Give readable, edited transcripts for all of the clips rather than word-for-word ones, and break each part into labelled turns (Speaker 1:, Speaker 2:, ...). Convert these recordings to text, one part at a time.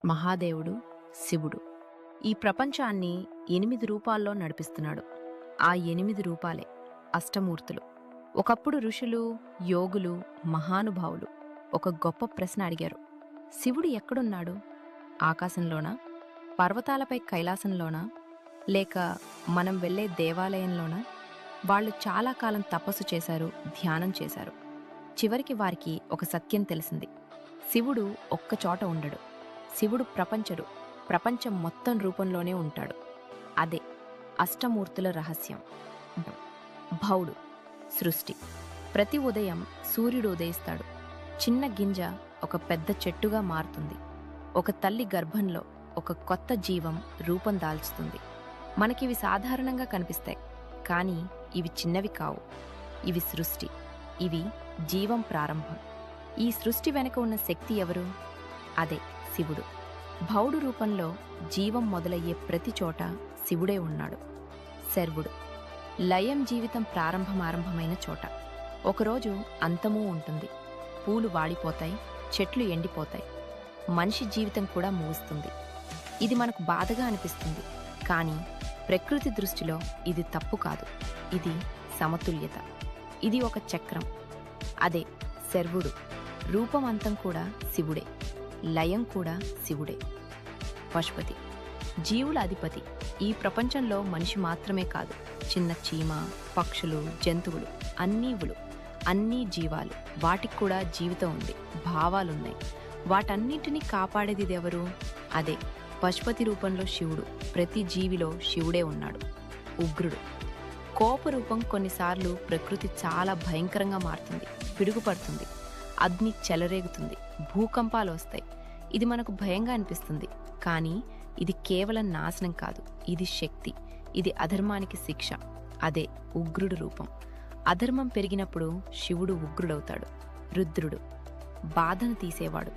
Speaker 1: మహాదేవుడు శివుడు ఈ ప్రపంచాన్ని 8 రూపాల్లో నడిపిస్తున్నాడు. ఆ 8 రూపాలే అష్టమూర్తులు. ఒకప్పుడు ఋషులు, యోగులు, మహానుభావులు ఒక గొప్ప ప్రశ్న అడిగారు. శివుడు ఎక్కడున్నాడు? ఆకాశంలోనా? పర్వతాలపై కైలాసంలోనా? లేక మనం వెళ్ళే దేవాలయంలోనా? వాళ్ళు చాలా కాలం తపస్సు చేశారు, ధ్యానం చేశారు. చివరికి వారికి ఒక సత్యం తెలిసింది. శివుడు ఒక్కచోట ఉండడు. శివుడు ప్రపంచం మొత్తం రూపంలోనే ఉంటాడు. అదే అష్టమూర్తుల రహస్యం. భౌడు సృష్టి. ప్రతి ఉదయం సూర్యుడు ఉదయిస్తాడు. చిన్న గింజ ఒక పెద్ద చెట్టుగా మారుతుంది. ఒక తల్లి గర్భంలో ఒక కొత్త జీవం రూపం దాల్చుతుంది. మనకివి సాధారణంగా కనిపిస్తాయి, కానీ ఇవి చిన్నవి కావు. ఇవి సృష్టి. ఇవి జీవం ప్రారంభం. ఈ సృష్టి వెనుక ఉన్న శక్తి ఎవరు? అదే శివుడు. భౌడు రూపంలో జీవం మొదలయ్యే ప్రతి చోట శివుడే ఉన్నాడు. శర్వుడు లయం జీవితం ఆరంభమైన చోట. ఒకరోజు అంతమూ ఉంటుంది. పూలు వాడిపోతాయి, చెట్లు ఎండిపోతాయి, మనిషి జీవితం కూడా ముగుస్తుంది. ఇది మనకు బాధగా అనిపిస్తుంది, కానీ ప్రకృతి దృష్టిలో ఇది తప్పు కాదు. ఇది సమతుల్యత. ఇది ఒక చక్రం. అదే శర్వుడు. రూపం అంతం కూడా శివుడే, లయం కూడా శివుడే. పశుపతి జీవుల అధిపతి. ఈ ప్రపంచంలో మనిషి మాత్రమే కాదు, చిన్న చీమ, పక్షులు, జంతువులు, అన్నీ జీవాలు. వాటికి కూడా జీవితం ఉంది, భావాలున్నాయి. వాటన్నిటినీ కాపాడేది ఎవరు? అదే పశుపతి రూపంలో శివుడు. ప్రతి జీవిలో శివుడే ఉన్నాడు. ఉగ్రుడు కోపరూపం. కొన్నిసార్లు ప్రకృతి చాలా భయంకరంగా మారుతుంది, పిడుగుపడుతుంది, అగ్ని చెలరేగుతుంది, భూకంపాలు వస్తాయి. ఇది మనకు భయంగా అనిపిస్తుంది, కానీ ఇది కేవలం నాశనం కాదు, ఇది శక్తి. ఇది అధర్మానికి శిక్ష. అదే ఉగ్రుడు రూపం. అధర్మం పెరిగినప్పుడు శివుడు ఉగ్రుడవుతాడు. రుద్రుడు బాధను తీసేవాడు.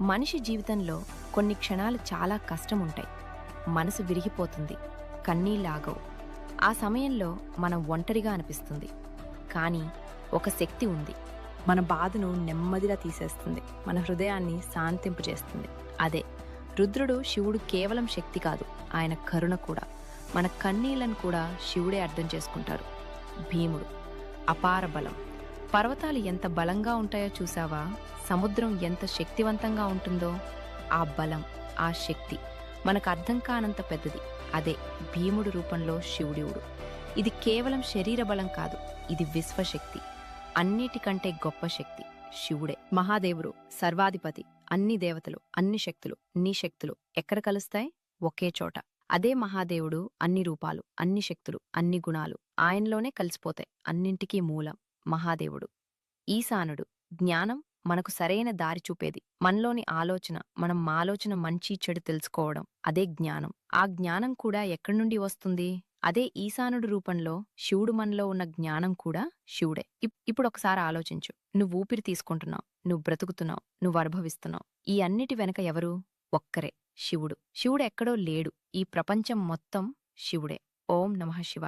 Speaker 1: మనిషి జీవితంలో కొన్ని క్షణాలు చాలా కష్టం ఉంటాయి. మనసు విరిగిపోతుంది, కన్నీళ్ళాగవు. ఆ సమయంలో మనం ఒంటరిగా అనిపిస్తుంది, కానీ ఒక శక్తి ఉంది. మన బాధను నెమ్మదిగా తీసేస్తుంది, మన హృదయాన్ని శాంతింపజేస్తుంది. అదే రుద్రుడు. శివుడు కేవలం శక్తి కాదు, ఆయన కరుణ కూడా. మన కన్నీళ్లను కూడా శివుడే అర్థం చేసుకుంటారు. భీముడు అపార బలం. పర్వతాలు ఎంత బలంగా ఉంటాయో చూసావా? సముద్రం ఎంత శక్తివంతంగా ఉంటుందో? ఆ బలం, ఆ శక్తి మనకు అర్థం కానంత పెద్దది. అదే భీముడు రూపంలో శివుడివుడు. ఇది కేవలం శరీర బలం కాదు, ఇది విశ్వశక్తి. అన్నిటికంటే గొప్ప శక్తి శివుడే. మహాదేవుడు సర్వాధిపతి. అన్ని దేవతలు, అన్ని శక్తులు, నీ శక్తులు ఎక్కడ కలుస్తాయి? ఒకే చోట. అదే మహాదేవుడు. అన్ని రూపాలు, అన్ని శక్తులు, అన్ని గుణాలు ఆయనలోనే కలిసిపోతాయి. అన్నింటికీ మూలం మహాదేవుడు. ఈశానుడు జ్ఞానం. మనకు సరైన దారి చూపేది. మనలోని ఆలోచన, మనం ఆలోచన మంచి చెడు తెలుసుకోవడం, అదే జ్ఞానం. ఆ జ్ఞానం కూడా ఎక్కడి నుండి వస్తుంది? అదే ఈశానుడు రూపంలో శివుడు. మనలో ఉన్న జ్ఞానం కూడా శివుడే. ఇప్పుడు ఒకసారి ఆలోచించు. నువ్వు ఊపిరి తీసుకుంటున్నావు, నువ్వు బ్రతుకుతున్నావు, నువ్వు అనుభవిస్తున్నావు. ఈ అన్నిటి వెనక ఎవరు? ఒక్కరే, శివుడు. శివుడు ఎక్కడో లేడు, ఈ ప్రపంచం మొత్తం శివుడే. ఓం నమః శివాయ.